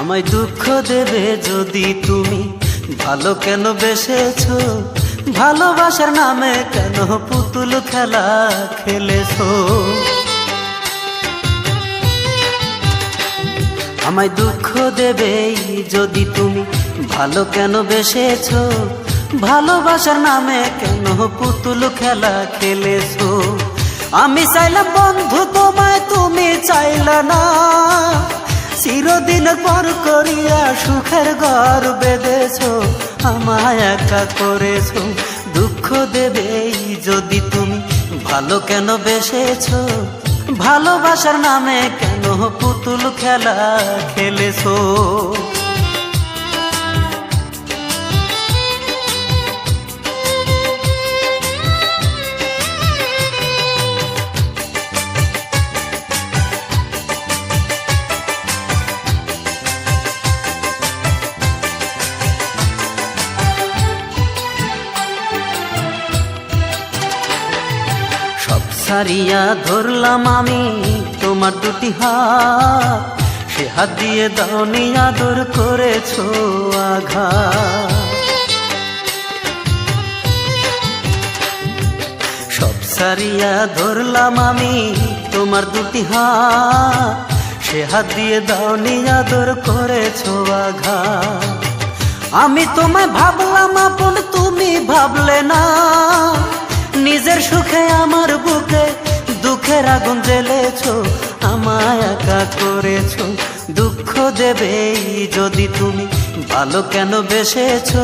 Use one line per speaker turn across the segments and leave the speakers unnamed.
আমায় দুঃখ দেবে যদি তুমি ভালো কেন বেসেছো, ভালোবাসার নামে কেন পুতুল খেলা খেলেছো। আমায় দুঃখ দেবে যদি তুমি ভালো কেন বেসেছো, ভালোবাসার নামে কেন পুতুল খেলা খেলেছো। আমি চাইলাম বন্ধু তোমায়, তুমি চাইলা না, চিরদিন পর করিয়া সুখের ঘর বেঁধেছো, আমায় একা করেছো। দুঃখ দেবে যদি তুমি ভালো কেন বেসেছো, ভালোবাসার নামে কেন পুতুল খেলা খেলেছো। ছাড়িয়া ধরলাম আমি তোমার দুটি হাত, সে হাত দিয়ে দাওনি আদর করেছো আঘাত। সব ছাড়িয়া ধরলাম আমি তোমার দুটি হাত, সে হাত দিয়ে দাওনি আদর করেছো আঘাত। আমি তোমায় ভাবলাম আপন, তুমি ভাবলে না, নিজের সুখে আমার বুকে দুঃখের আগুন জ্বেলেছো, আমায় একা করেছো। দুঃখ দেবে যদি তুমি ভালো কেন বেসেছো,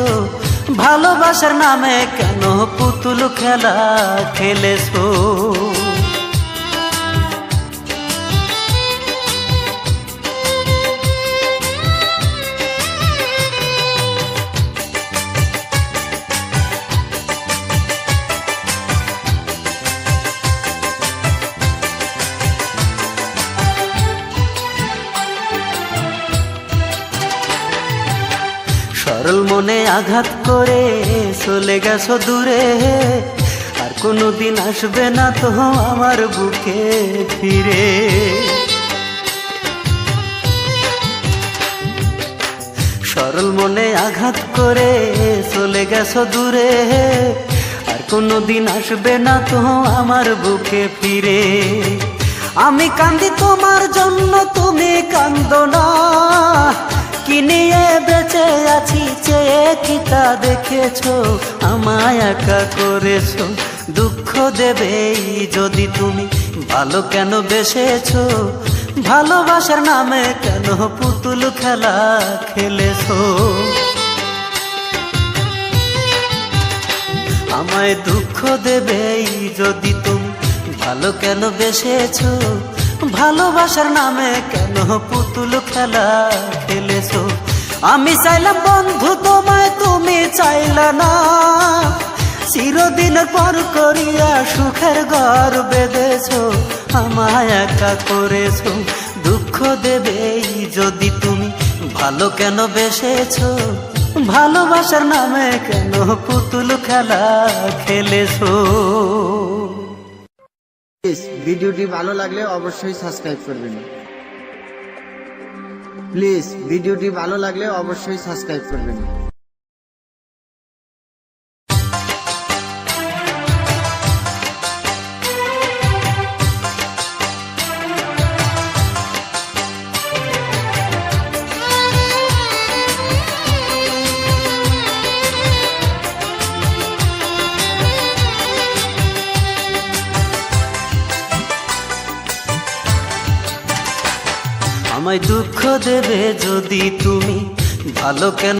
ভালোবাসার নামে কেন পুতুল খেলা খেলেছো। সরল মনে আঘাত করে চলে গেছো দূরে, আর কোনোদিন আসবে না তো আমার বুকে ফিরে। সরল মনে আঘাত করে চলে গেছো দূরে, আর কোনোদিন আসবে না তো আমার বুকে ফিরে। আমি কান্দি তোমার জন্য, তুমি কান্দো না, কি নিয়ে বেঁচে আছি চেয়ে কি তা দেখেছো, আমায় একা করেছো। দুঃখ দেবে যদি তুমি ভালো কেন বেসেছো, ভালোবাসার নামে কেন পুতুল খেলা খেলেছো। আমায় দুঃখ দেবে যদি তুমি ভালো কেন বেসেছো, ভালোবাসার নামে কেন পুতুল খেলা খেলেছো। আমি চাইলাম বন্ধু তোমায়, তুমি চাইলা না, চিরদিন পর করিয়া সুখের ঘর বেঁধেছো, আমায় একা করেছো। দুঃখ দেবে যদি তুমি ভালো কেন বেসেছো, ভালোবাসার নামে কেন পুতুল খেলা খেলেছো।
ভিডিওটি ভালো লাগলে অবশ্যই সাবস্ক্রাইব করবেন। প্লিজ ভিডিওটি ভালো লাগলে অবশ্যই সাবস্ক্রাইব করবেন।
আমায় দুঃখ দেবে যদি তুমি ভালো কেন